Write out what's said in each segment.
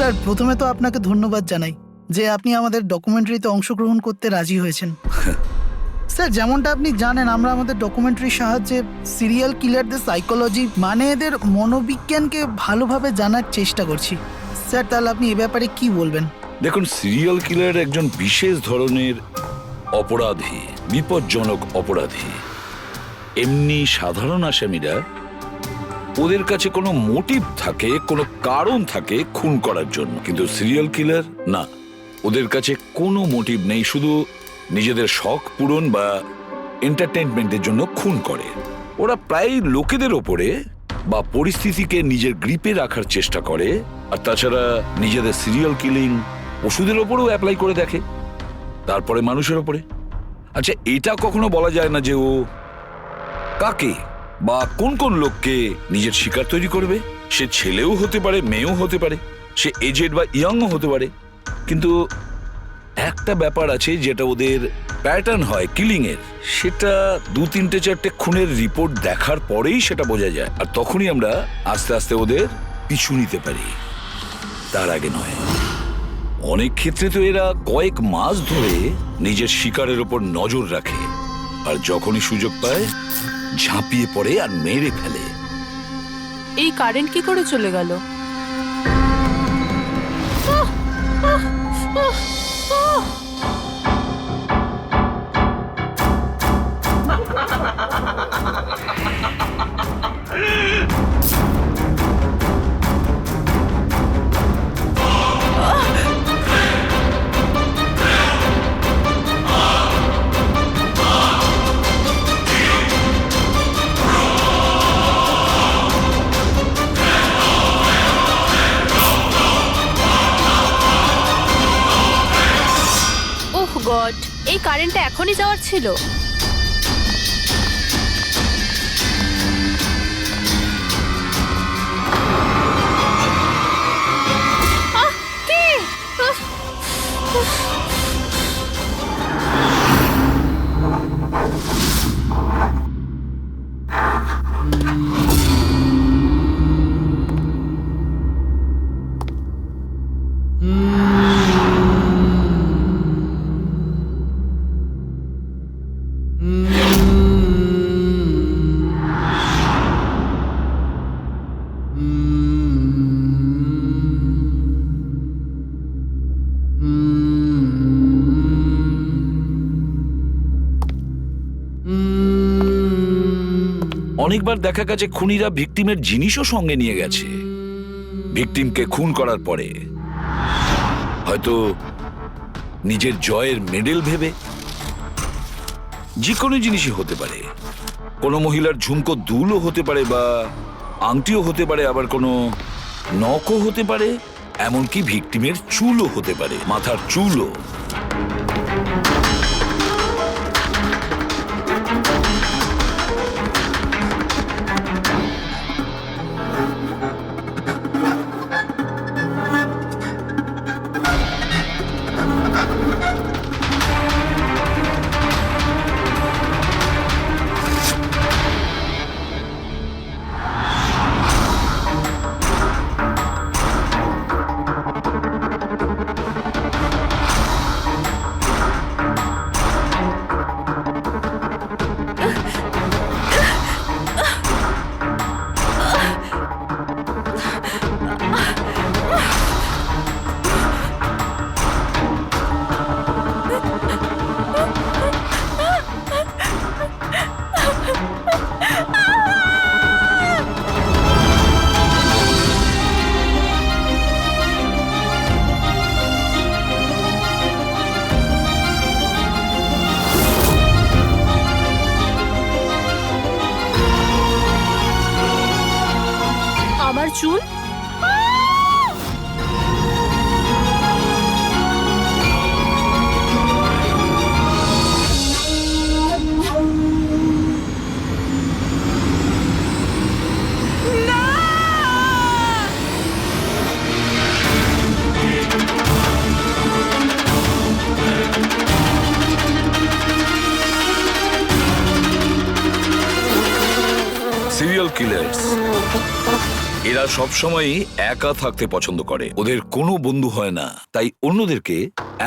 Sir, প্রথমে তো আপনাকে ধন্যবাদ জানাই যে আপনি আমাদের ডকুমেন্টারিতে অংশগ্রহণ করতে রাজি হয়েছেন। স্যার, যেমনটা আপনি জানেন, আমরা আমাদের ডকুমেন্টারির সাহায্যে সিরিয়াল কিলারদের সাইকোলজি মানে এদের মনোবিজ্ঞানকে ভালোভাবে জানার চেষ্টা করছি। স্যার, তাহলে আপনি এ ব্যাপারে কি বলবেন? দেখুন, সিরিয়াল কিলার একজন বিশেষ ধরনের অপরাধী, বিপজ্জনক অপরাধী। এমনি সাধারণ আসামিরা, ওদের কাছে কোনো মোটিভ থাকে, কোনো কারণ থাকে খুন করার জন্য, কিন্তু সিরিয়াল কিলার না, ওদের কাছে কোনো মোটিভ নেই, শুধু নিজেদের শখ পূরণ বা এন্টারটেইনমেন্টের জন্য খুন করে। ওরা প্রায় লোকেদের ওপরে বা পরিস্থিতিকে নিজের গ্রিপে রাখার চেষ্টা করে, আর তাছাড়া নিজেদের সিরিয়াল কিলিং ওষুধের ওপরেও অ্যাপ্লাই করে দেখে, তারপরে মানুষের ওপরে। আচ্ছা, এটা কখনো বলা যায় না যে ও কাকে বা কোন কোন লোককে নিজের শিকার তৈরি করবে। সে ছেলেও হতে পারে, মেয়েও হতে পারে, সে এজেড বা ইয়াংও হতে পারে। কিন্তু একটা ব্যাপার আছে যেটা ওদের প্যাটার্ন হয় কিলিং এর, সেটা 2-3-4টে খুনের রিপোর্ট দেখার পরেই সেটা বোঝা যায়, আর তখনই আমরা আস্তে আস্তে ওদের পিছু নিতে পারি, তার আগে নয়। অনেক ক্ষেত্রে তো এরা কয়েক মাস ধরে নিজের শিকারের ওপর নজর রাখে, আর যখনই সুযোগ পায় ঝাঁপিয়ে পড়ে আর মেরে ফেলে। এই কারেন্ট কি করে চলে গেল? ওহ গড, এই কারেন্টটা এখনই যাওয়ার ছিল। কে? অনেকবার দেখা গেছে খুনিরা ভিকটিমের জিনিসও সঙ্গে নিয়ে গেছে। ভিকটিমকে খুন করার পরে হয়তো নিজের জয়ের মেডেল ভেবে, যে কোনো জিনিসই হতে পারে। কোনো মহিলার ঝুমকো দুলও হতে পারে, বা আংটিও হতে পারে, আবার কোনো নখও হতে পারে, এমনকি ভিকটিমের চুলও হতে পারে, মাথার চুলও। আমার চুল? সিরিয়াল কিলার্স এরা সবসময়ই একা থাকতে পছন্দ করে, ওদের কোনো বন্ধু হয় না। তাই অন্যদেরকে,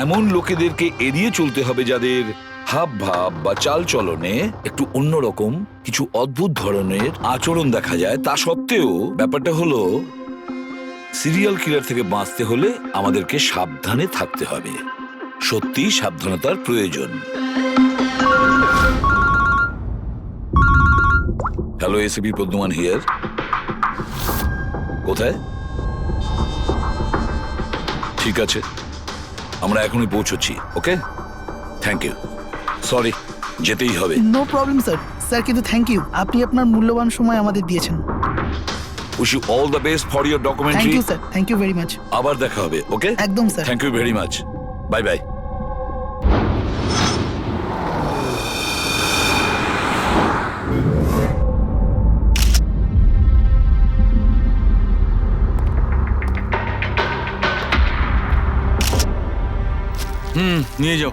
এমন লোকেদেরকে এড়িয়ে চলতে হবে যাদের হাব ভাব বা চাল চলনে একটু অন্যরকম কিছু অদ্ভুত ধরনের আচরণ দেখা যায়। তা সত্ত্বেও ব্যাপারটা হলো, সিরিয়াল কিলার থেকে বাঁচতে হলে আমাদেরকে সাবধানে থাকতে হবে। সত্যি সাবধানতার প্রয়োজন। Hello, ACP Pradyuman here. কোথায়? ঠিক আছে, আমরা এখনই পৌঁছচ্ছি। Okay, thank you. সরি, যেতেই হবে। No problem sir. স্যার কিন্তু থ্যাংক ইউ, আপনি আপনার মূল্যবান সময় আমাদের দিয়েছেন। Wish you all the best for your thank documentary. You sir, thank you very much. আবার দেখা হবে। ওকে, একদম sir. Thank you very much. Bye bye. নিয়ে যাও।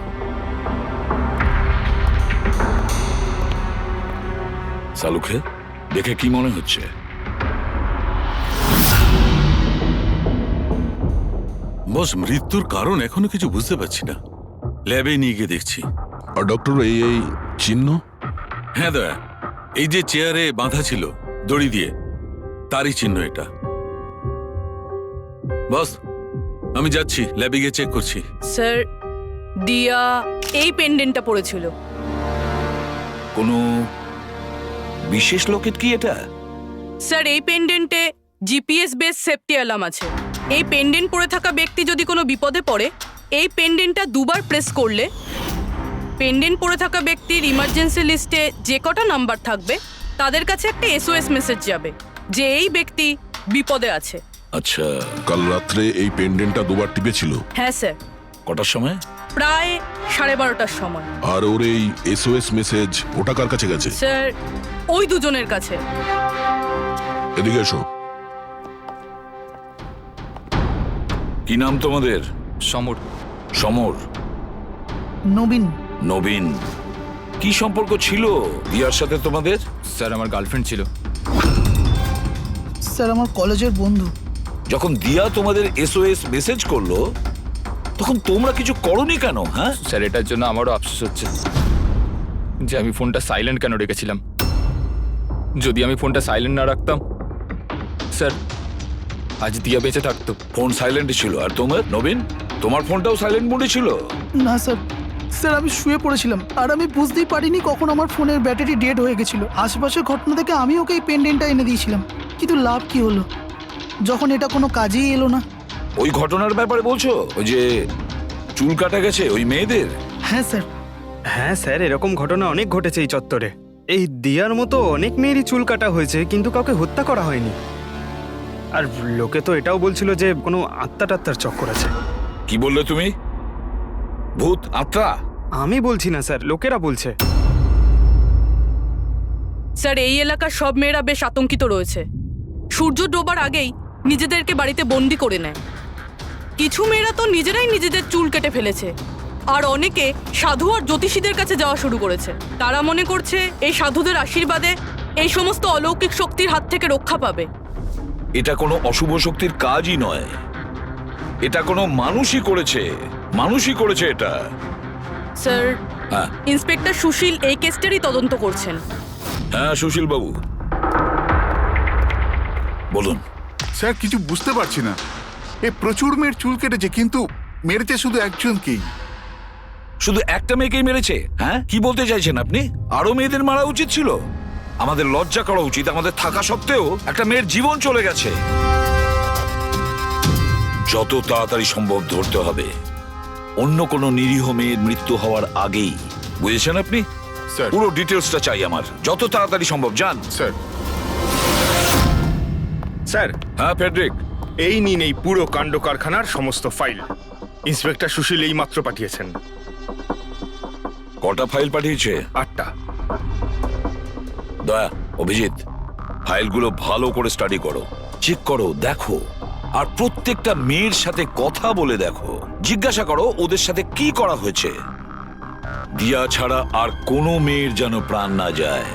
সালুকে দেখে কি মনে হচ্ছে? বস, মৃত্যুর কারণ এখনো কিছু বুঝতে পারছি না। ল্যাবে নিয়ে গিয়ে দেখছি। আর ডক্টর, এই চিহ্ন? হ্যাঁ দয়া, এই যে চেয়ারে বাঁধা ছিল দড়ি দিয়ে, তারই চিহ্ন এটা। বস, আমি যাচ্ছি, ল্যাবে গিয়ে চেক করছি। স্যার, দিয়া এই পেন্ডেন্টটা পড়েছিল। কোনো বিশেষ লোকের কি এটা? স্যার, এই পেন্ডেন্টে জিপিএস বেস সেফটি অ্যালার্ম আছে। এই পেন্ডেন্ট পরে থাকা ব্যক্তি যদি কোনো বিপদে পড়ে, এই পেন্ডেন্টটা দুবার প্রেস করলে পেন্ডেন্ট পরে থাকা ব্যক্তির ইমার্জেন্সি লিস্টে যে কটা নাম্বার থাকবে তাদের কাছে একটা এসওএস মেসেজ যাবে যে এই ব্যক্তি বিপদে আছে। আচ্ছা, কাল রাত্রে এই পেন্ডেন্টটা দুবার টিপেছিল। হ্যাঁ স্যার, কটার সময়? প্রায় 12:30টার সময়। আর ওর এই এসওএস মেসেজ ওটা কার কাছে গেছে? স্যার, ওই দুজনের কাছে। এদিকে এসো। কি নাম তোমাদের? সমর। সমর। নবীন। নবীন। কি সম্পর্ক ছিল দিয়ার সাথে তোমাদের? স্যার, আমার গার্লফ্রেন্ড ছিল। স্যার, আমার কলেজের বন্ধু। যখন দিয়া তোমাদের এসওএস মেসেজ করলো তখন তোমরা কিছু করনি কেন? হ্যাঁ স্যার, এটার জন্য আমারও আফসোস হচ্ছে যে আমি ফোনটা সাইলেন্ট কেন রেখেছিলাম। যদি আমি ফোনটা সাইলেন্ট না রাখতাম, স্যার, আজ দিয়া বেঁচে থাকতো। ফোন সাইলেন্ট ছিল। আর তোমার নবীন, তোমার ফোনটাও সাইলেন্ট মোডে ছিল? না স্যার, স্যার আমি শুয়ে পড়েছিলাম আর আমি বুঝতেই পারিনি কখন আমার ফোনের ব্যাটারি ডেড হয়ে গেছিল। আশেপাশের ঘটনা থেকে আমি ওকে এই পেন্ডেন্টটা এনে দিয়েছিলাম, কিন্তু লাভ কি হলো যখন এটা কোনো কাজেই এলো না। ওই ঘটনার ব্যাপারে বলছো? ওই যে চুল কাটা গেছে ওই মেয়েদের? হ্যাঁ স্যার। হ্যাঁ স্যার, এরকম ঘটনা অনেক ঘটেছে এই চত্বরে। এই দিয়ার মতো অনেক মেয়েরই চুল কাটা হয়েছে, কিন্তু কাউকে হত্যা করা হয়নি। আর লোকে তো এটাও বলছিল যে কোনো আত্মা টাত্মার চক্কর আছে। কি বললে তুমি? ভূত, আত্মা? আমি বলছি না স্যার, লোকেরা বলছে। স্যার, এই এলাকার সব মেয়েরা বেশ আতঙ্কিত রয়েছে। সূর্য ডোবার আগেই নিজেদেরকে বাড়িতে বন্দি করে নেয়। কিছু মেয়েরা তো নিজেরাই নিজেদের চুল কেটে ফেলেছে, আর অনেকে সাধু আর জ্যোতিষীদের কাছে যাওয়া শুরু করেছে। তারা মনে করছে এই সাধুদের আশীর্বাদে এই সমস্ত অলৌকিক শক্তির হাত থেকে রক্ষা পাবে। এটা কোনো অশুভ শক্তির কাজই নয়, এটা কোনো মানুষই করেছে। মানুষই করেছে এটা। স্যার, হ্যাঁ ইন্সপেক্টর সুশীল এই কেসটারই তদন্ত করছেন। হ্যাঁ, সুশীল বাবু বলুন। স্যার, কিছু বুঝতে পারছি না। এ প্রচুর মেয়ের চুল কেটেছে, কিন্তু মেরেছে শুধু একজনকেই। শুধু একটা মেয়েকেই মেরেছে? হ্যাঁ, কি বলতে চাইছেন আপনি? আরো মেয়েদের মারা উচিত ছিল? আমাদের লজ্জা করা উচিত। আমাদের থাকা সত্ত্বেও একটা মেয়ের জীবন চলে গেছে। যত তাড়াতাড়ি সম্ভব ধরতে হবে অন্য কোনো নিরীহ মেয়ের মৃত্যু হওয়ার আগেই। বুঝেছেন আপনি? স্যার। পুরো ডিটেলসটা চাই আমার, যত তাড়াতাড়ি সম্ভব। যান। স্যার। স্যার, হ্যাঁ ফেডরিক, এই নিন এই পুরো কাণ্ড কারখানার সমস্ত ফাইল। ইন্সপেক্টর সুশীল এই মাত্র পাঠিয়েছেন। কটা ফাইল পাঠিয়েছে? 8টা। দয়া, অভিজিৎ, ফাইলগুলো ভালো করে স্টাডি করো, চেক করো, দেখো। আর প্রত্যেকটা মেয়ের সাথে কথা বলে দেখো, জিজ্ঞাসা করো ওদের সাথে কি করা হয়েছে। দিয়া ছাড়া আর কোনো মেয়ের যেন প্রাণ না যায়।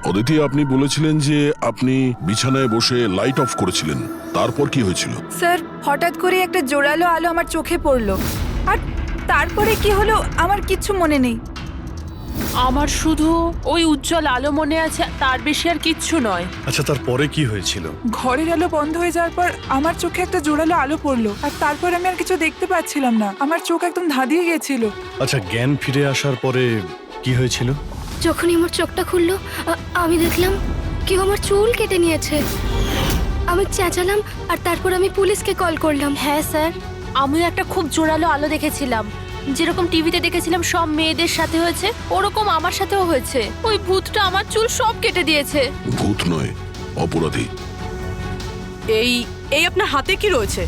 অদিতি, আপনি বলেছিলেন যে আপনি বিছানায় বসে লাইট অফ করেছিলেন, তারপর কি হয়েছিল? স্যার হঠাৎ করে একটা জোরালো আলো আমার চোখে পড়লো, আর তারপরে কি হলো আমার কিচ্ছু মনে নেই। আমার শুধু ওই উজ্জ্বল আলো মনে আছে, তার বেশি আর কিচ্ছু নয়। আচ্ছা, তারপরে কি হয়েছিল? ঘরের আলো বন্ধ হয়ে যাওয়ার পর আমার চোখে একটা জোরালো আলো পড়লো, আর তারপর আমি আর কিছু দেখতে পাচ্ছিলাম না। আমার চোখ একদম ধাঁধিয়ে গিয়েছিল। আচ্ছা, জ্ঞান ফিরে আসার পরে কি হয়েছিল? যখনই আমার চোখটা খুললো আমি দেখলাম কেউ আমার চুল কেটে নিয়েছে। আমি চেঁচালাম আর তারপর আমি পুলিশকে কল করলাম। হ্যাঁ স্যার, আমিও একটা খুব জোরালো আলো দেখেছিলাম। যেরকম টিভিতে দেখেছিলাম সব মেয়েদের সাথে হয়েছে, ওরকম আমার সাথেও হয়েছে। ওই ভূতটা আমার চুল সব কেটে দিয়েছে। ভূত নয়, অপরাধী। এই এই আপনার হাতে কি রয়েছে?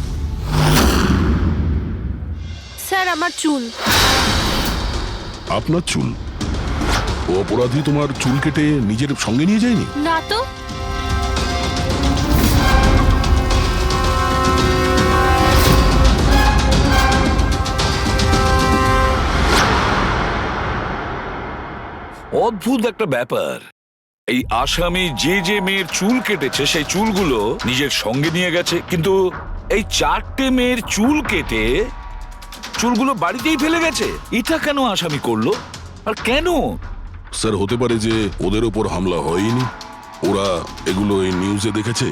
স্যার আমার চুল। আপনার চুল? ও অপরাধী তোমার চুল কেটে নিজের সঙ্গে নিয়ে যায়নি? না তো। অদ্ভুত একটা ব্যাপার, এই আসামি যে যে মেয়ের চুল কেটেছে সেই চুলগুলো নিজের সঙ্গে নিয়ে গেছে, কিন্তু এই 4টে মেয়ের চুল কেটে চুলগুলো বাড়িতেই ফেলে গেছে। এটা কেন আসামি করলো আর কেন? স্যার, হতে পারে যে ওদের ওপর হামলা হয়নি, ওরা এগুলো এই নিউজে দেখেছে,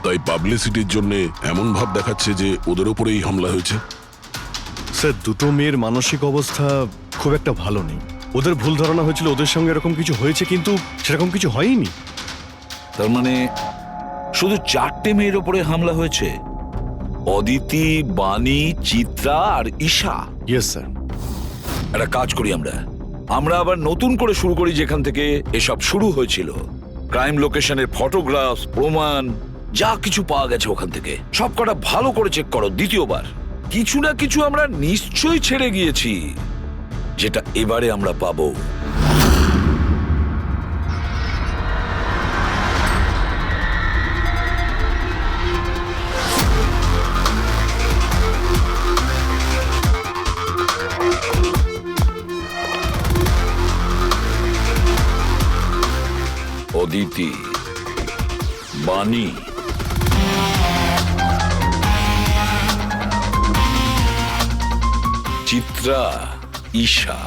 তাই পাবলিসিটির জন্য এমন ভাব দেখাচ্ছে যে ওদের ওপরেই হামলা হয়েছে। স্যার, দুটো মেয়ের মানসিক অবস্থা খুব একটা ভালো নেই। ওদের ভুল ধারণা হয়েছিল ওদের সঙ্গে এরকম কিছু হয়েছে, কিন্তু সেরকম কিছু হয়নি। তার মানে শুধু 4টে মেয়ের ওপরে হামলা হয়েছে? অদিতি, বাণী, চিত্রা আর ঈশা। Yes sir. একটা কাজ করি, আমরা আবার নতুন করে শুরু করি যেখান থেকে এসব শুরু হয়েছিল। ক্রাইম লোকেশনের ফটোগ্রাফ, প্রমাণ, যা কিছু পাওয়া গেছে ওখান থেকে সব কটা ভালো করে চেক করো দ্বিতীয়বার। কিছু না কিছু আমরা নিশ্চয়ই ছেড়ে গিয়েছি, যেটা এবারে আমরা পাবো। অদিতি, বাণী, চিত্রা, ঈশা।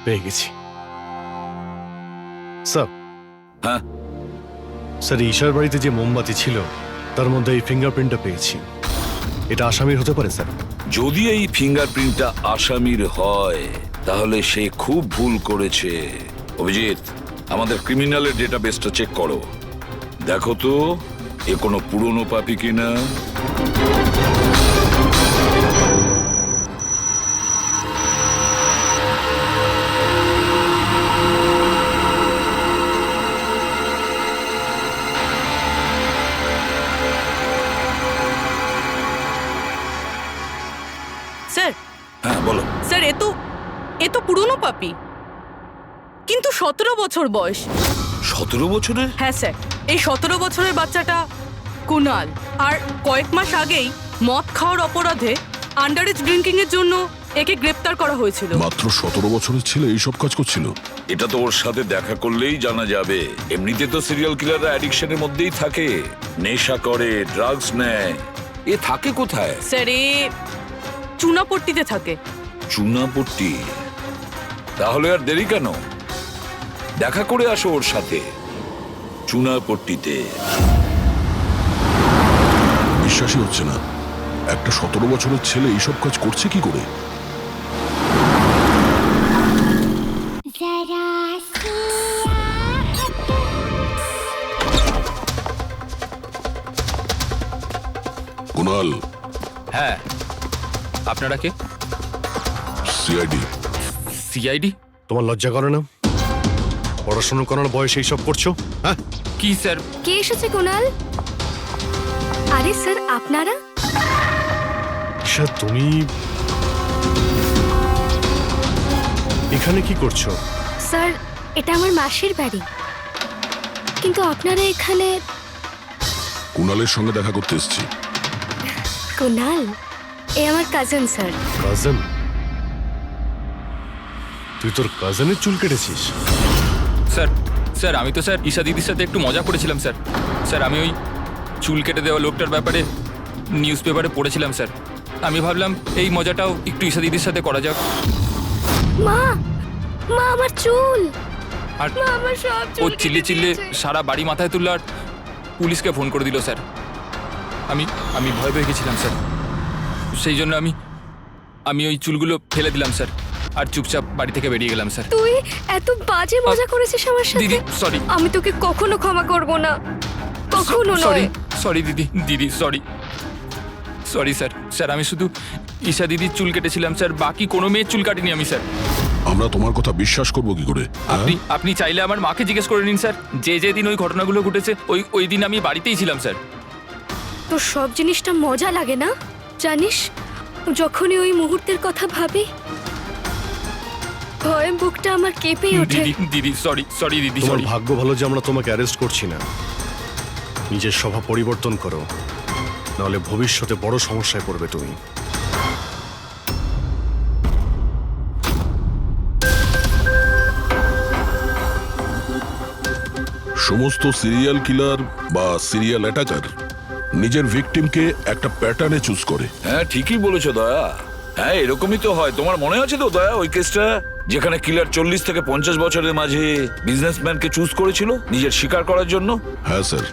পেয়ে গেছি স্যার। হ্যাঁ স্যার, ঈশার বাড়িতে যে মোমবাতি ছিল তার মধ্যে এই ফিঙ্গারপ্রিন্টটা পেয়েছি। এটা আসামির হতে পারে স্যার। যদি এই ফিঙ্গারপ্রিন্টটা আসামির হয় তাহলে সে খুব ভুল করেছে। অভিজিৎ, আমাদের ক্রিমিনালের ডেটাবেসটা চেক করো, দেখো তো এ কোনো পুরনো পাপি কিনা। স্যার। হ্যাঁ বলো। স্যার, এ তো পুরনো পাপি, কিন্তু 17 বছর বয়স। 17 বছরের? হ্যাঁ স্যার, এই 17 বছরের বাচ্চাটা কুনাল। আর কয়েক মাস আগেই মদ খাওয়ার অপরাধে আন্ডারেজ ড্রিঙ্কিং এর জন্য একে গ্রেপ্তার করা হয়েছিল। মাত্র 17 বছরের ছেলে এইসব কাজ করছিল? এটা তো ওর সাথে দেখা করলেই জানা যাবে। এমনিতে তো সিরিয়াল কিলাররা অ্যাডিকশনের মধ্যেই থাকে, নেশা করে, ড্রাগস নেয়। এ থাকে কোথায়? স্যার, এ চুনাপট্টিতে থাকে। চুনাপট্টি? তাহলে আর দেরি কেন, দেখা করে আসো ওর সাথে চুনাপট্টিতে। বিশ্বাসই হচ্ছে না, একটা 17 বছরের ছেলে এইসব কাজ করছে কি করে? কুনাল। হ্যাঁ, আপনারা কে? সিআইডি। সিআইডি? তোমার লজ্জা করে না? পড়াশোনা করার বয়সে এইসব করছো? হ্যাঁ কি স্যার? কে এসেছে কুনাল? আরে স্যার, আপনারা? স্যার, তুমি এখানে কি করছো? স্যার, এটা আমার মাসির বাড়ি, কিন্তু আপনারা এখানে? কুনালের সঙ্গে দেখা করতে এসেছি। কুনাল এ আমার কাজিন স্যার। কাজিন? তুই তোর কাজিনের চুল কেটেছিস? স্যার স্যার আমি তো স্যার ঈশা দিদির সাথে একটু মজা করেছিলাম স্যার। স্যার আমি ওই চুল কেটে দেওয়া লোকটার ব্যাপারে নিউজ পেপারে পড়েছিলাম স্যার। আমি ভাবলাম এই মজাটাও একটু ঈশা দিদির সাথে করা যাক। মা মা আমার চুল, আর মা আমার সব ও চুল চিল্লে কেটে চিল্লে দিয়েছে। সারা বাড়ি মাথায় তুললো আর পুলিশকে ফোন করে দিল স্যার। আমি ভয় পেয়ে গেছিলাম স্যার। সেই জন্য আমি ওই চুলগুলো ফেলে দিলাম স্যার, আর চুপচাপ বাড়ি থেকে বেরিয়ে গেলাম স্যার। তুই এত বাজে মজা করেছিস আমার সাথে। দিদি সরি, আমি তোকে কখনো ক্ষমা করব না, কখনো সরি নয়। সরি দিদি সরি সরি স্যার। স্যার আমি শুধু ঈশা দিদির চুল কেটেছিলাম স্যার, বাকি কোনো মেয়ের চুল কাটিনি আমি স্যার। আমরা তোমার কথা বিশ্বাস করবো কি করে? আপনি চাইলে আমার মাকে জিজ্ঞেস করে নিন স্যার। যে দিন ওই ঘটনাগুলো ঘটেছে ওই দিন আমি বাড়িতেই ছিলাম স্যার। তোর সব জিনিসটা মজা লাগে না জানিস? যখনই ওই মুহূর্তের কথা ভাবি ভয়ে বুকটা আমার কেঁপে ওঠে। দিদি সরি দিদি তোমার সরি। ভাগ্য ভালো যে আমরা তোমাকে অ্যারেস্ট করছি না। নিজের স্বভাব পরিবর্তন করো, নাহলে ভবিষ্যতে বড় সমস্যায় পড়বে তুমি। সমস্ত সিরিয়াল কিলার বা সিরিয়াল অ্যাটাকার নিজের ভিকটিমকে একটা প্যাটার্নে চুজ করে। হ্যাঁ ঠিকই বলেছো দয়া। হ্যাঁ এরকমই তো হয়। তোমার মনে আছে তো দয়া ওই কেসটা, যেখানে কিলার 40 থেকে 50 বছরের মাঝে বিজনেসম্যানকে চুজ করেছিল নিজের শিকার করার জন্য? হ্যাঁ স্যার,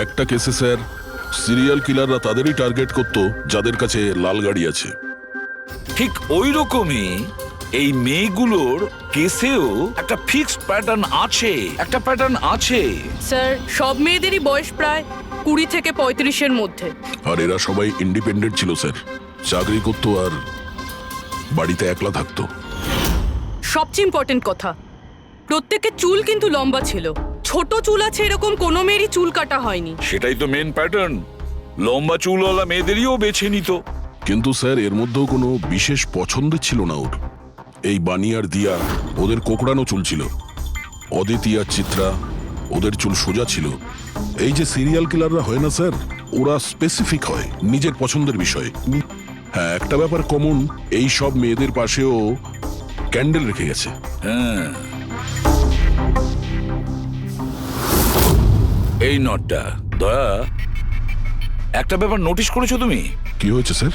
একটা কেসে স্যার সিরিয়াল কিলাররা তাদেরই টার্গেট করত যাদের কাছে লাল গাড়ি আছে। ঠিক ওই রকমই এই মেয়েগুলোর কেসেও একটা ফিক্সড প্যাটার্ন আছে। স্যার সব মেয়েদেরই বয়স প্রায় 20 থেকে 35-এর মধ্যে। আর এরা সবাই ইন্ডিপেন্ডেন্ট ছিল স্যার, চাকরি করতো আর বাড়িতে একলা থাকতো। সবচেয়ে ইম্পর্টেন্ট কথা, প্রত্যেকের চুল কিন্তু লম্বা ছিল। ছোট চুল আছে এরকম কোনো মেয়েরই চুল কাটা হয়নি। সেটাই তো মেন প্যাটার্ন, লম্বা চুলওয়ালা মেয়েদেরইও বেছে নিত। কিন্তু স্যার এর মধ্যেও কোনো বিশেষ পছন্দের ছিল না ওর। এই বানি আর দিয়া ওদের কোকড়ানো চুল ছিল, অদিতি আর চিত্রা ওদের চুল সোজা ছিল। এই যে সিরিয়াল কিলাররা হয় না স্যার, ওরা স্পেসিফিক হয় নিজের পছন্দের বিষয়ে। হ্যাঁ একটা ব্যাপার কমন, এই সব মেয়েদের পাশেও ক্যান্ডেল রেখে গেছে। হ্যাঁ এই নটটা দয়া, একটা ব্যাপার নোটিস করেছো তুমি? কি হয়েছে স্যার?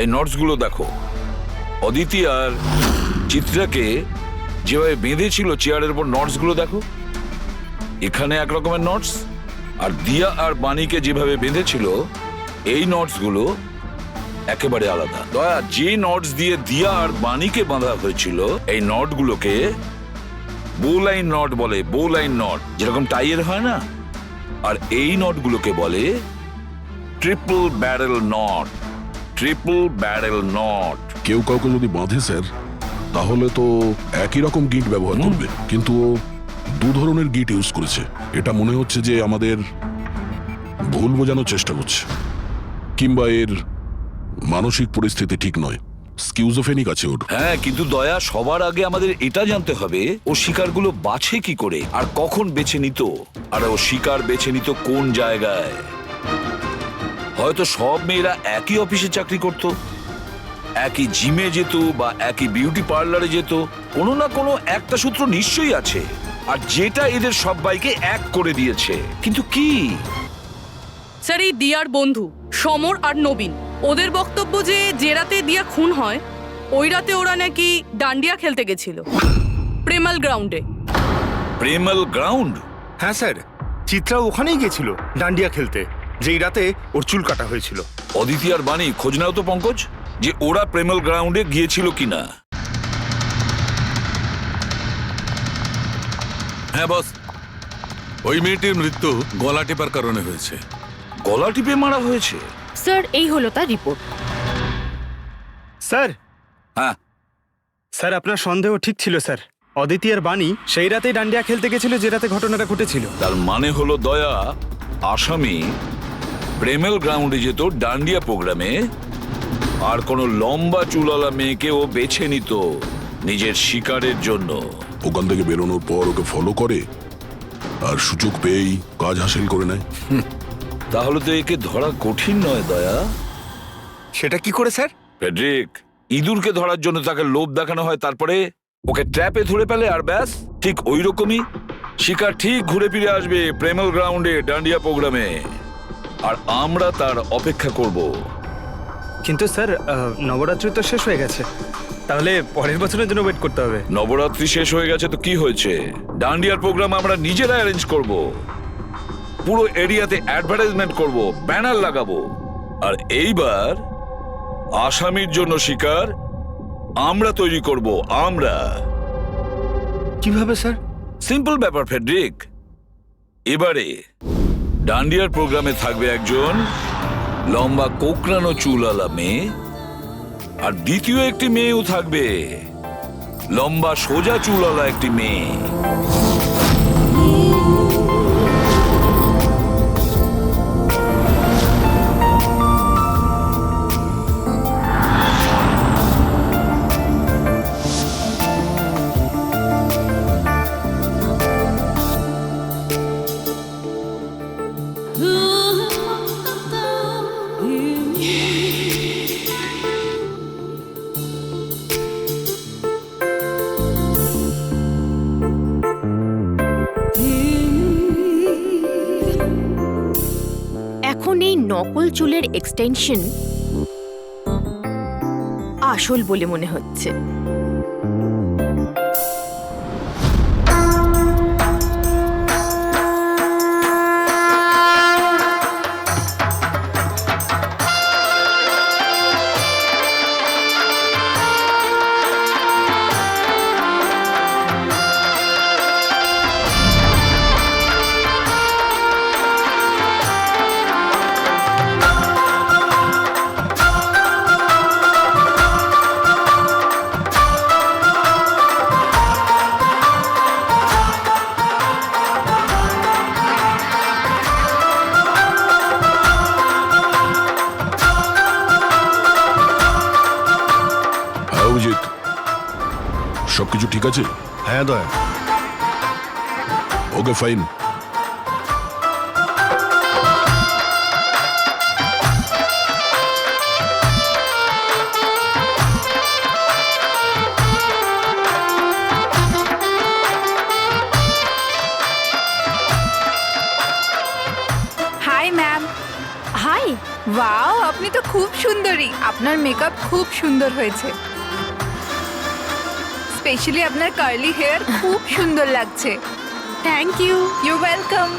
এই নটস গুলো দেখো, অদিতি আর চিত্রাকে যেভাবে বেঁধেছিল চেয়ারের উপর, নটস গুলো দেখো। এখানে এক রকমের নটস, আর দিয়া আর বাণীকে যেভাবে বেঁধেছিল এই নটস গুলো একেবারে আলাদা। দয়া, যে নটস দিয়ে দিয়া আর বাণীকে বাঁধা হয়েছিল এই নট গুলোকে বোলাইন নট বলে। বোলাইন নট যেরকম টাইয়ের হয় না, আর এই নট গুলোকে বলে triple barrel not. Triple barrel not. কেউ কাউকে যদি বাঁধে স্যার, তাহলে তো একই রকম গিট ব্যবহার করবে, কিন্তু ও দু ধরনের গিট ইউজ করেছে। এটা মনে হচ্ছে যে আমাদের ভুল বোঝানোর চেষ্টা করছে, কিংবা এর মানসিক পরিস্থিতি ঠিক নয়, স্কিউজোফেনিক আছে ওর। হ্যাঁ কিন্তু দয়া, সবার আগে আমাদের এটা জানতে হবে ও শিকারগুলো বাছে কি করে আর কখন বেছে নিত, আর ও শিকার বেছে নিত কোন জায়গায়। হয়তো সব মেয়েরা একই অফিসে চাকরি করত, একই জিমে যেত বা একই বিউটি পার্লারে যেত। কোনো না কোনো একটা সূত্র নিশ্চয়ই আছে, আর যেটা এদের সবাইকে এক করে দিয়েছে। কিন্তু কি? স্যার এই দিয়ার বন্ধু সমর আর নবীন, ওদের বক্তব্য যে রাতে দিয়া খুন হয় ওই রাতে ওরা নাকি ডান্ডিয়া খেলতে গেছিল প্রেমাল গ্রাউন্ডে। প্রেমাল গ্রাউন্ড? হ্যাঁ স্যার, চিত্রা ওখানেই গেছিল ডান্ডিয়া খেলতে, যেই রাতে ওর চুল কাটা হয়েছিল। অদিতি আর বাণী, খোঁজ নাও তো পঙ্কজ যে ওরা প্রেমাল গ্রাউন্ডে গিয়েছিল কিনা। হ্যাঁ বস, ওই মেয়েটির মৃত্যু গলা টেপার কারণে হয়েছে। গলা টিপে মারা হয়েছে? স্যার এই হলো তার রিপোর্ট। স্যার, হ্যাঁ স্যার আপনার সন্দেহ ঠিক ছিল স্যার। অদিতি আর বাণী সেই রাতেই ডান্ডিয়া খেলতে গেছিল যে রাতে ঘটনাটা ঘটেছিল। তার মানে হলো দয়া, আসামি প্রেমেল গ্রাউন্ডে যেত ডান্ডিয়া প্রোগ্রামে, আর কোনো লম্বা চুলওয়ালা মেয়েকে ও বেছে নিত নিজের শিকারের জন্য। ওখান থেকে বেরোনোর পর ওকে ফলো করে আর সুযোগ পেয়েই কাজ হাসিল করে নেয়। তাহলে তো একে ধরা কঠিন নয় দয়া। সেটা কি করে স্যার? ফেডরিক, ইঁদুরকে ধরার জন্য তাকে লোভ দেখানো হয়, তারপরে ওকে ট্র্যাপে ধরে পেলে আর ব্যাস ঠিক ওই রকমই শিকার ঠিক ঘুরে ফিরে আসবে প্রেমল গ্রাউন্ডে ডান্ডিয়া প্রোগ্রামে, আর আমরা তার অপেক্ষা করব। কিন্তু স্যার নবরাত্রি তো শেষ হয়ে গেছে, তাহলে পরের বছরের জন্য ওয়েট করতে হবে। নবরাত্রি শেষ হয়ে গেছে তো কি হয়েছে, ডান্ডিয়ার প্রোগ্রাম আমরা নিজেরা অ্যারেঞ্জ করব, পুরো এরিয়াতে অ্যাডভার্টাইজমেন্ট করব, ব্যানার লাগাবো। আর এইবার আসামির জন্য শিকার আমরা তৈরি করব, আমরা। কিভাবে স্যার? সিম্পল ব্যাপার ফেডরিক। এবারে ডান্ডিয়ার প্রোগ্রামে থাকবে একজন লম্বা কোকড়ানো চুলওয়ালা মেয়ে, আর দ্বিতীয় একটি মেয়েও থাকবে, লম্বা সোজা চুলওয়ালা একটি মেয়ে। এখন এই নকল চুলের এক্সটেনশন আসল বলে মনে হচ্ছে। সবকিছু ঠিক আছে? হ্যাঁ Daya. Okay fine. Hi ma'am. Hi. Wow, আপনি তো খুব সুন্দরী। আপনার মেকআপ খুব সুন্দর হয়েছে, স্পেশালি আপনার কার্লি হেয়ার খুব সুন্দর লাগছে। Thank you. You welcome.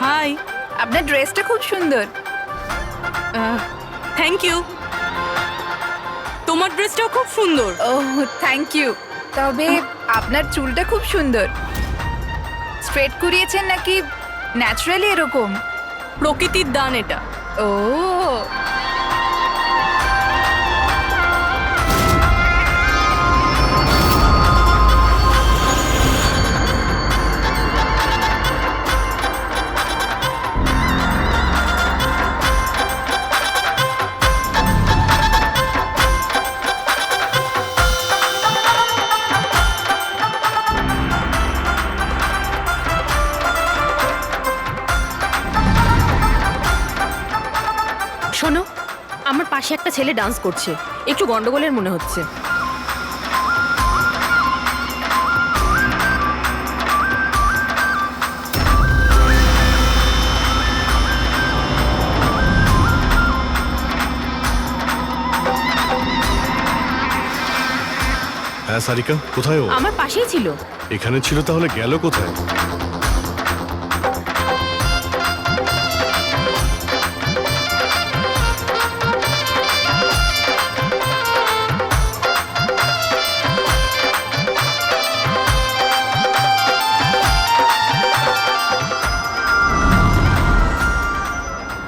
Hi. আপনার ড্রেসটা খুব সুন্দর। Thank you. তোমার ড্রেসটাও খুব সুন্দর। Oh thank you. তবে আপনার চুলটা খুব সুন্দর। স্ট্রেট করিয়েছেন নাকি ন্যাচারালি এরকম? প্রকৃতির দান এটা। ও শোনো, আমার পাশে একটা ছেলে ডান্স করছে, একটু গন্ডগোলের মনে হচ্ছে। হ্যাঁ সারিকা, কোথায় ও? আমার পাশেই ছিল। এখানে ছিল, তাহলে গেল কোথায়?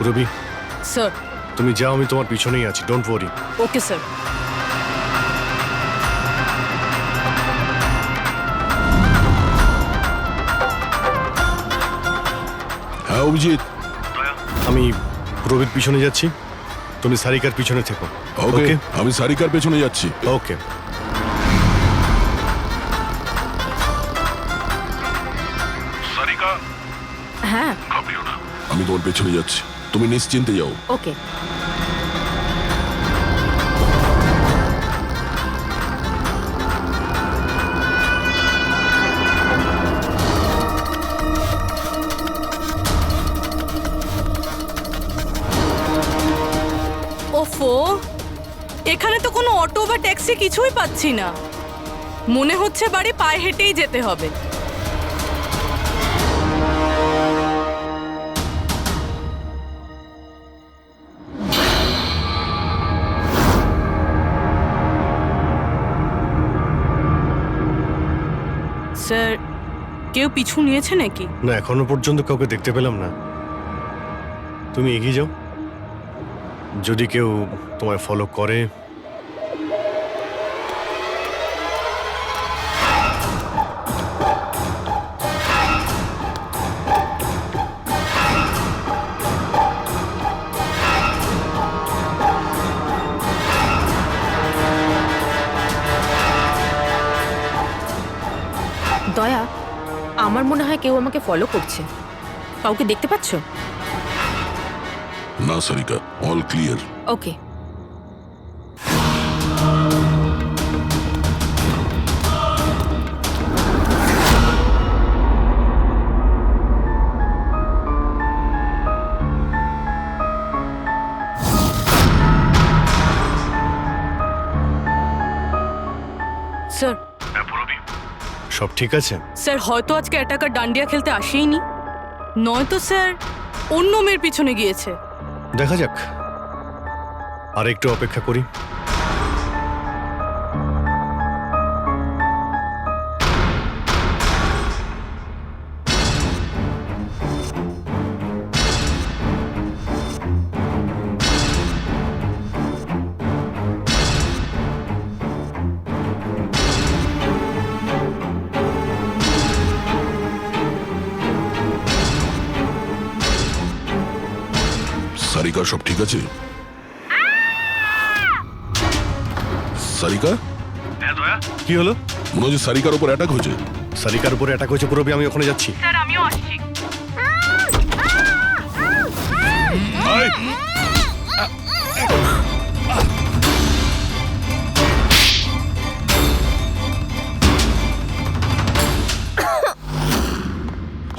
রবি স্যার। তুমি যাও, আমি তোমার পিছনেই আছি, ডোন্ট ওয়ারি। Okay sir. হ্যাঁ অভিজিৎ, আমি পুরবীর পিছনে যাচ্ছি, তুমি সারিকার পিছনে থেকো। ওকে, আমি সারিকার পেছনে যাচ্ছি। ওকে। হ্যাঁ আমি তোমার পেছনে যাচ্ছি, তুমি নিশ্চিন্তে যাও। ওকে। ওফো, এখানে তো কোনো অটো বা ট্যাক্সি কিছুই পাচ্ছি না। মনে হচ্ছে বাড়ি পায়ে হেঁটেই যেতে হবে। স্যার, কেউ পিছু নিয়েছে নাকি? না, এখনো পর্যন্ত কাউকে দেখতে পেলাম না। তুমি এগিয়ে যাও, যদি কেউ তোমায় ফলো করে। দয়া, আমার মনে হয় কেউ আমাকে ফলো করছে। কাউকে দেখতে পাচ্ছ? না সারিকা, অল ক্লিয়ার। ওকে। স্যার, সব ঠিক আছে? স্যার হয়তো আজকে অ্যাটাকার ডান্ডিয়া খেলতে আসেইনি, নয়তো স্যার অন্য মেয়ের পিছনে গিয়েছে। দেখা যাক, আর একটু অপেক্ষা করি। সারিকা, সব ঠিক আছে? সারিকা, কি হলো? মনে হচ্ছে সারিকার উপর অ্যাটাক হয়েছে। সারিকার উপরে অ্যাটাক হয়েছে পুরবী, আমি ওখানে যাচ্ছি। স্যার, আমিও আসছি।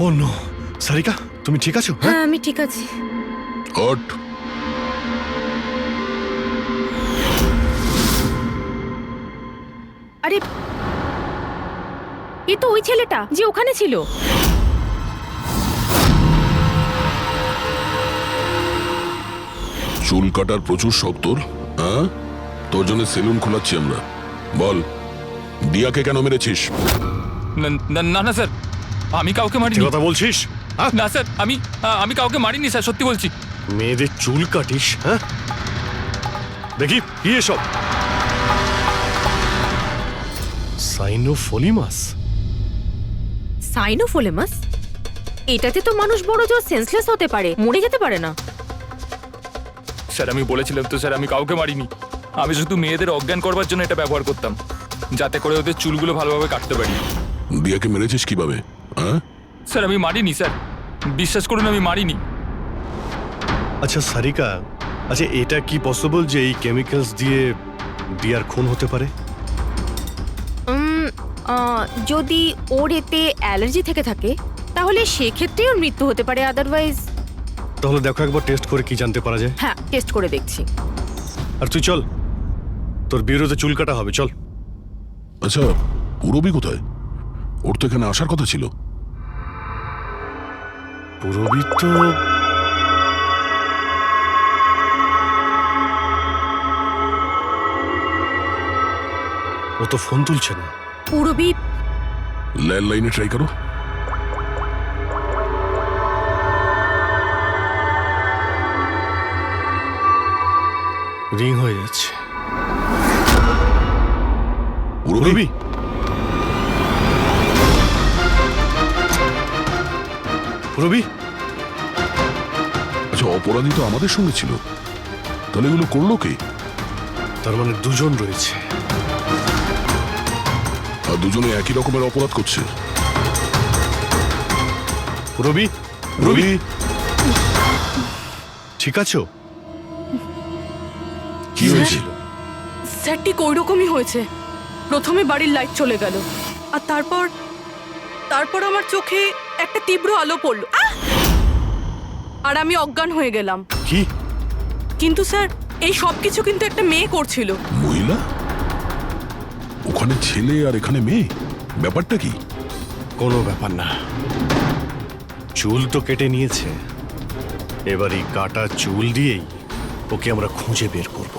ও নো, সারিকা তুমি ঠিক আছো? হ্যাঁ, আমি ঠিক আছি। হট। আরে, এ তো ওই ছেলেটা যে ওখানে ছিল। চুল কাটার প্রচুর শখ তোর, হ্যাঁ? তোর জন্য সেলুন খোলাচ্ছি আমরা। বল, দিয়াকে কেন মেরেছিস? না না স্যার, আমি কাউকে মারিনি। কথা বলছিস? না স্যার, আমি কাউকে মারিনি স্যার, সত্যি বলছি। মেয়েদের চুল কাটিস? হ্যাঁ, দেখি কি এসব। সাইনোফোলিমাস? সাইনোফোলেমাস? এটাতে তো মানুষ বড় জোর সেন্সলেস হতে পারে, মরে যেতে পারে না। স্যার, আমি বলেছিলাম তো স্যার, আমি কাউকে মারিনি। আমি শুধু মেয়েদের অজ্ঞান করবার জন্য এটা ব্যবহার করতাম, যাতে করে ওদের চুলগুলো ভালোভাবে কাটতে পারি। দিয়াকে মেরেছিস কিভাবে? হ্যাঁ স্যার, আমি মারিনি স্যার, বিশ্বাস করুন আমি মারিনি। আচ্ছা সারিকা, আচ্ছা এটা কি পসিবল যে এই কেমিক্যালস দিয়ে দিয়ার খুন হতে পারে? যদি ওর এতে অ্যালার্জি থেকে থাকে তাহলে সেক্ষেত্রে ওর মৃত্যু হতে পারে, আদারওয়াইজ। তাহলে দেখো একবার টেস্ট করে কি জানতে পারা যায়। হ্যাঁ, টেস্ট করে দেখছি। আর তুই চল, তোর বিরুদ্ধে চুল কাটা হবে, চল। আচ্ছা, পুরবী কোথায়? ওর তো এখানে আসার কথা ছিল। পুরবী তো ও তো ফোন তুলছে না। পুরবী ল্যান্ডলাইনে ট্রাই করো। রিং হয়ে যাচ্ছে। পুরবী, পুরবী, আচ্ছা, অপরাধী তো আমাদের সঙ্গে ছিল, তাহলে এগুলো করলো কে? তার মানে দুজন রয়েছে, আর দুজনে একই রকমের অপরাধ করছে। রবি, রবি ঠিক আছো? কি হয়েছিল? স্যার ঠিক ওই রকমই হয়েছে। প্রথমে বাড়ির লাইট চলে গেল, আর তারপর আমার চোখে একটা তীব্র আলো পড়লো, আর আমি অজ্ঞান হয়ে গেলাম। কি? কিন্তু স্যার এই সব কিছু কিন্তু একটা মেয়ে করছিল। মহিলা? ওখানে ছেলে আর এখানে মেয়ে, ব্যাপারটা কি? কোনো ব্যাপার না, চুল তো কেটে নিয়েছে, এবার এই কাটা চুল দিয়েই ওকে আমরা খুঁজে বের করব।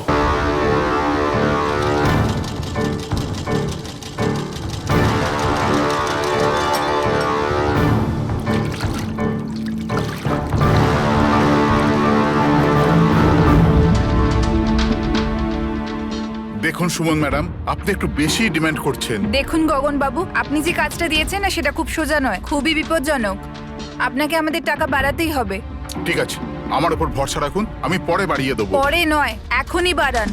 দেখুন সুমন ম্যাডাম, আপনি একটু বেশি ডিমান্ড করছেন। দেখুন গগন বাবু, আপনি যে কাজটা দিয়েছেন না সেটা খুব সোজা নয়, খুবই বিপজ্জনক। আপনাকে আমাদের টাকা বাড়াতেই হবে। ঠিক আছে, আমার উপর ভরসা রাখুন, আমি পরে বাড়িয়ে দেবো। পরে নয়, এখনই বাড়ান।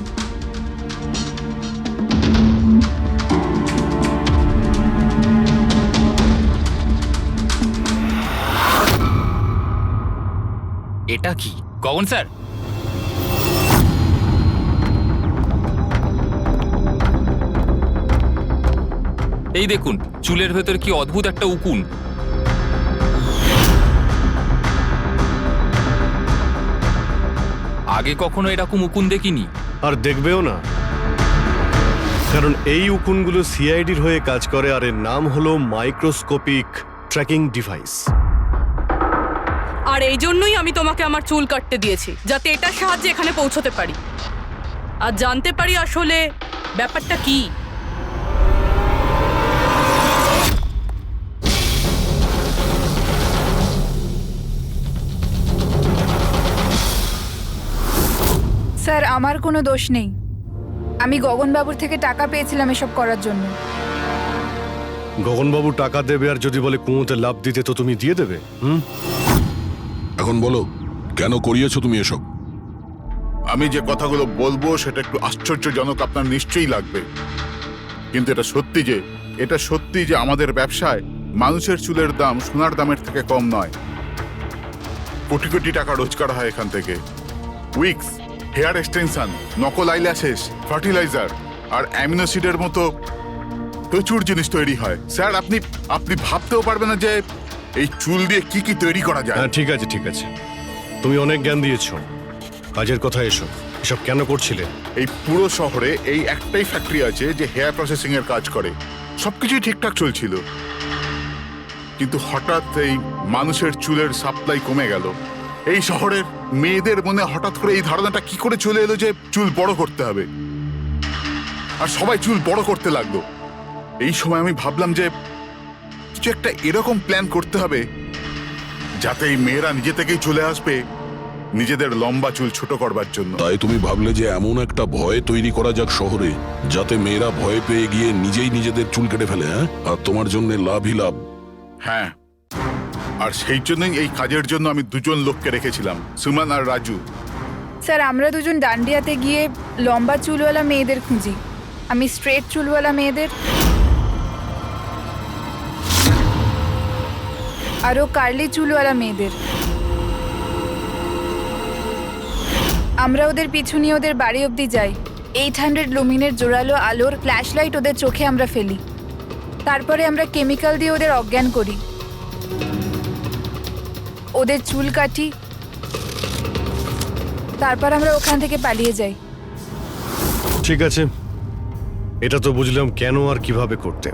এটা কি গগন স্যার? এই দেখুন, চুলের ভেতর কি অদ্ভুত একটা উকুন। আগে কখনো এরকম উকুন দেখিনি। আর দেখবেও না, কারণ এই উকুনগুলো সিআইডির হয়ে কাজ করে, আর এর নাম হলো মাইক্রোস্কোপিক ট্র্যাকিং ডিভাইস। আর এই জন্যই আমি তোমাকে আমার চুল কাটতে দিয়েছি, যাতে এটার সাহায্যে এখানে পৌঁছতে পারি আর জানতে পারি আসলে ব্যাপারটা কি। স্যার আমার কোনো দোষ নেই, আমি গগনবাবুর থেকে টাকা পেয়েছিলাম এসব করার জন্য। গগনবাবু টাকা দেবে, আর যদি বলে কুঁয়োতে লাভ দিতে তো তুমি দিয়ে দেবে? এখন বলো, কেন করিয়েছো তুমি এসব? আমি যে কথাগুলো বলবো সেটা একটু আশ্চর্যজনক আপনার নিশ্চয়ই লাগবে, কিন্তু এটা সত্যি যে আমাদের ব্যবসায় মানুষের চুলের দাম সোনার দামের থেকে কম নয়। কোটি কোটি টাকা রোজগার হয় এখান থেকে। উইক্স, হেয়ার এক্সটেনশন, নকল আইল্যাশেস, ফার্টিলাইজার আর অ্যামিনোসিডের মতো প্রচুর জিনিস তৈরি হয়। স্যার আপনি ভাবতেও পারবেন না যে এই চুল দিয়ে কি কি তৈরি করা যায়। হ্যাঁ ঠিক আছে, ঠিক আছে, তুমি অনেক জ্ঞান দিয়েছো, কাজের কথা এসো। এসব কেন করছিলে? এই পুরো শহরে এই একটাই ফ্যাক্টরি আছে যে হেয়ার প্রসেসিং এর কাজ করে, সবকিছুই ঠিকঠাক চলছিল, কিন্তু হঠাৎ এই মানুষের চুলের সাপ্লাই কমে গেল। এই শহরের মেয়েদের মনে হঠাৎ করে এই ধারণাটা কি করে চলে এলো যে চুল বড় করতে হবে, আর সবাই চুল বড় করতে লাগলো। এই সময় আমি ভাবলাম যে কিছু একটা এরকম প্ল্যান করতে হবে যাতে এই মেয়েরা নিজে থেকেই চলে আসবে নিজেদের লম্বা চুল ছোট করবার জন্য। তাই তুমি ভাবলে যে এমন একটা ভয় তৈরি করা যাক শহরে, যাতে মেয়েরা ভয় পেয়ে গিয়ে নিজেই নিজেদের চুল কেটে ফেলে, হ্যাঁ? আর তোমার জন্য লাভই লাভ। হ্যাঁ, আর সেই জন্যই এই কাজের জন্য আমি দুজন লোককে রেখেছিলাম, সুমন আর রাজু। স্যার আমরা দুজন ডান্ডিয়াতে গিয়ে লম্বা চুলওয়ালা মেয়েদের খুঁজি, আমি স্ট্রেট চুলওয়ালা মেয়েদের, আরও কার্লি চুলওয়ালা মেয়েদের। আমরা ওদের পিছু নিয়ে ওদের বাড়ি অবধি যাই, 800 লুমিনের জোরালো আলোর ফ্ল্যাশ লাইট ওদের চোখে আমরা ফেলি, তারপরে আমরা কেমিক্যাল দিয়ে ওদের অজ্ঞান করি, ওদের চুল কাটি, তারপর আমরা ওখান থেকে পালিয়ে যাই। ঠিক আছে, এটা তো বুঝলাম কেন আর কিভাবে করতে,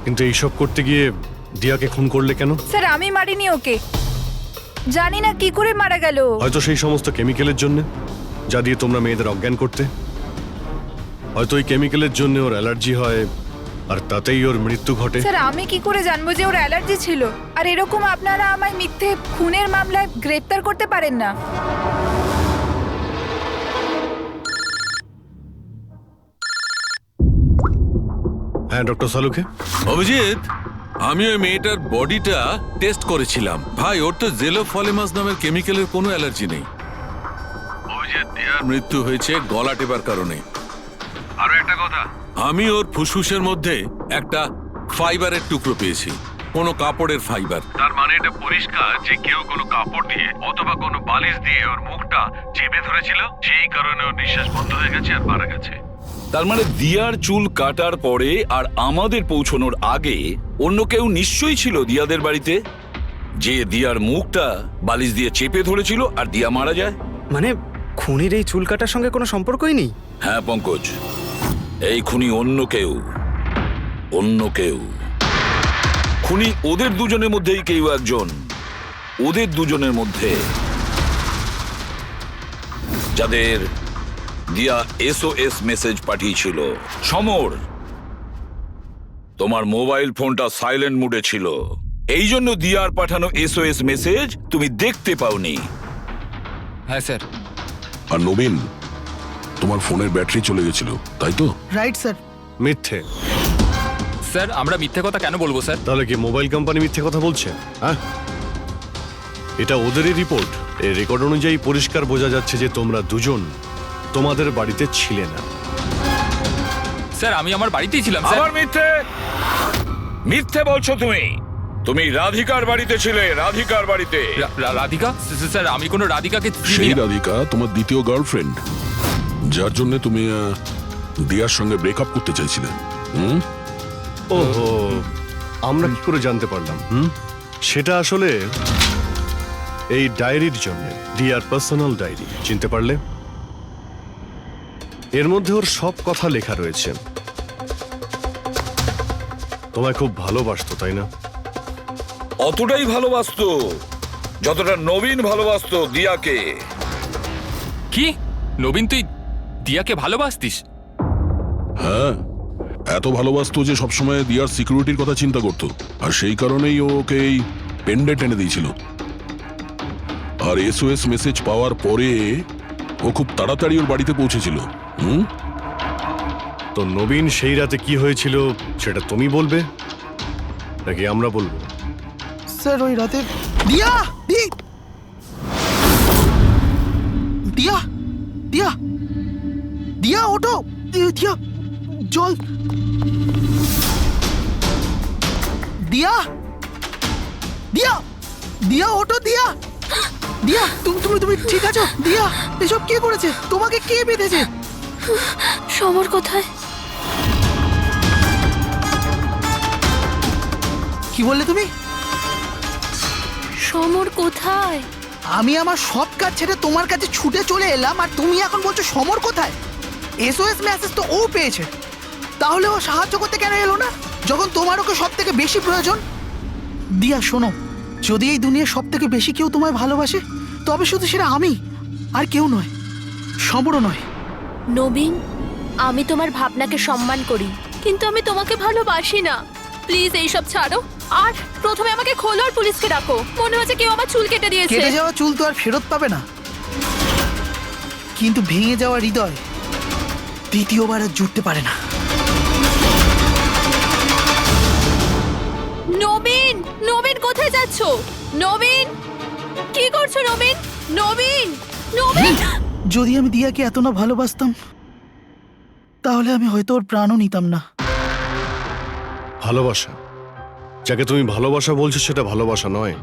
কিন্তু এইসব করতে গিয়ে দিয়াকে খুন করলে কেন? স্যার আমি মারিনি ওকে, জানি না কি করে মারা গেল। হয়তো সেই সমস্ত কেমিক্যালের জন্য যা দিয়ে তোমরা মেয়েদের অজ্ঞান করতে, হয়তো ওই কেমিক্যালের জন্য ওর অ্যালার্জি হয় আর তাতেই ওর মৃত্যু ঘটে। স্যার আমি কি করে জানবো যে ওর অ্যালার্জি ছিল? আর এরকম আপনারা আমায় মিথ্যে খুনের মামলায় গ্রেফতার করতে পারেন না। হ্যাঁ ডক্টর সালুকে। অভিজিৎ, আমি ওই মেয়েটার বডিটা টেস্ট করেছিলাম। ভাই, ওর তো জেলোফলেমাস নামের কেমিক্যালের কোনো অ্যালার্জি নেই। ওই যে দিয়ার মৃত্যু হয়েছে গলা টেপার কারণে। আরো একটা কথা, আমি ওর ফুসফুসের মধ্যে একটা ফাইবারের টুকরো পেয়েছি, কোনো কাপড়ের ফাইবার। তার মানে এটা পরিষ্কার যে কেউ কোনো কাপড় দিয়ে অথবা কোনো বালিশ দিয়ে ওর মুখটা চেপে ধরেছিল, সেই কারণে ওর নিঃশ্বাস বন্ধ হয়ে গেছে আর মারা গেছে। তার মানে দিয়ার চুল কাটার পরে আর আমাদের পৌঁছানোর আগে অন্য কেউ নিশ্চয়ই ছিল দিয়াদের বাড়িতে, যে দিয়ার মুখটা বালিশ দিয়ে চেপে ধরেছিল আর দিয়া মারা যায়। মানে খুনির এই চুল কাটার সঙ্গে কোনো সম্পর্কই নেই? হ্যাঁ পঙ্কজ, এই খুনি অন্য কেউ, অন্য কেউ। খুনি ওদের দুজনের মধ্যেই কেউ একজন, ওদের দুজনের মধ্যে যাদের দিয়া SOS মেসেজ পাঠিয়েছিল। সমর, তোমার মোবাইল ফোনটা সাইলেন্ট মুডে ছিল, এই জন্য দিয়ার পাঠানো SOS মেসেজ তুমি দেখতে পাওনি। হ্যাঁ স্যার। আর নবীন, তোমার ফোনের ব্যাটারি চলে গেছিল, তাই তো? Right sir. মিথ্যে। স্যার আমরা মিথ্যে কথা কেন বলবো স্যার? তাহলে কি মোবাইল কোম্পানি মিথ্যে কথা বলছে? হ্যাঁ, এটা ওদেরই রিপোর্ট। এই রেকর্ড অনুযায়ী পরিষ্কার বোঝা যাচ্ছে যে তোমরা দুজন তোমাদের বাড়িতে ছিলে না। স্যার আমি আমার বাড়িতেই ছিলাম স্যার। আবার মিথ্যে, মিথ্যে বলছো তুমি। তুমি রাধিকার বাড়িতে ছিলে, রাধিকার বাড়িতে। রাধিকা? স্যার আমি কোনো রাধিকাকে চিনি সেই না। রাধিকা তোমার দ্বিতীয় গার্লফ্রেন্ড, যার জন্য তুমি দিয়ার সঙ্গে ব্রেকআপ করতে চাইছিলে। ওহো, আমরা কি করে জানতে পারলাম? সেটা আসলে এই ডায়েরির জন্য, দিয়ার পার্সোনাল ডায়েরি। চিনতে পারলে? এর মধ্যে ওর সব কথা লেখা রয়েছে। তোমায় খুব ভালোবাসতো, তাই না? অতটাই ভালোবাসতো যতটা নবীন ভালোবাসতো দিয়াকে। কি? নবীন, তুই দিয়াকে ভালোবাসতিস? হ্যাঁ, এত ভালোবাসতো যে সবসময় দিয়ার সিকিউরিটির কথা চিন্তা করতো, আর সেই কারণেই ও ওকে এই পেন্ডে টেনে দিয়েছিল। আর SOS মেসেজ পাওয়ার পরে ও খুব তাড়াতাড়ি ওর বাড়িতে পৌঁছেছিল। তো নবীন সেই রাতে কি হয়েছিল সেটা তুমি বলবে নাকি আমরা বলবো? স্যার ওই রাতে দিয়া দিয়া দিয়া দিয়া ওঠো, দিয়া জল, দিয়া দিয়া দিয়া ওঠো, দিয়া দিয়া তুমি ঠিক আছো? দিয়া, এসব কে করেছে? তোমাকে কে বেঁধেছে? সমর কোথায়? কি বললে তুমি? সমর কোথায়? আমি আমার সব কাজ ছেড়ে তোমার কাছে ছুটে চলে এলাম, আর তুমি এখন বলছো সমর কোথায়? SOS মেসেজ তো ও পেয়েছে, তাহলে ও সাহায্য করতে কেন এলো না যখন তোমার ওকে সব থেকে বেশি প্রয়োজন? দিয়া শোনো, যদি এই দুনিয়ার সব থেকে বেশি কেউ তোমায় ভালোবাসে, তবে শুধু সেটা আমি, আর কেউ নয়, সমরও নয়। নবীন, আমি তোমার ভাবনাকে সম্মান করি, কিন্তু আমি তোমাকে ভালোবাসি না। প্লিজ এইসব ছাড়ো, আর প্রথমে আমাকে খোলো আর পুলিশকে ডাকো। মনে হচ্ছে কেউ আমার চুল কেটে দিয়েছে। কেটে যাওয়া চুল তো আর ফেরত পাবে না, কিন্তু ভেঙে যাওয়া হৃদয় দ্বিতীয়বার আর জুটতে পারে না। নবীন, নবীন কোথায় যাচ্ছো? নবীন, কি করছো নবীন? নবীন, নবীন! যদি আমি দিয়াকে এত না ভালোবাসতাম, তাহলে আমি হয়তো ওর প্রাণও নিতাম না। ভালোবাসা, যাকে তুমি ভালোবাসা বলছো সেটা ভালোবাসা নয়,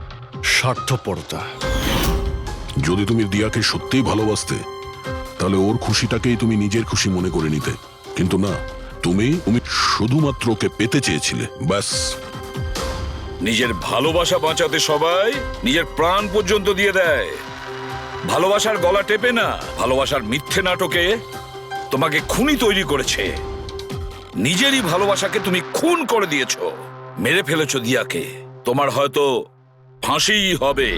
স্বার্থপরতা। যদি তুমি দিয়াকে সত্যিই ভালোবাসতে, তাহলে ওর খুশিটাকেই তুমি নিজের খুশি মনে করে নিতে, কিন্তু না, তুমি শুধুমাত্র ওকে পেতে চেয়েছিলে, ব্যাস। নিজের ভালোবাসা বাঁচাতে সবাই নিজের প্রাণ পর্যন্ত দিয়ে দেয়। ভালোবাসার গলা টেপে না, ভালোবাসার মিথ্যে নাটকে তোমাকে খুনি তৈরি করেছে। নিজেরই ভালোবাসাকে তুমি খুন করে দিয়েছো, মেরে ফেলেছো দিয়াকে। তোমার হয়তো ফাঁসিই হবে।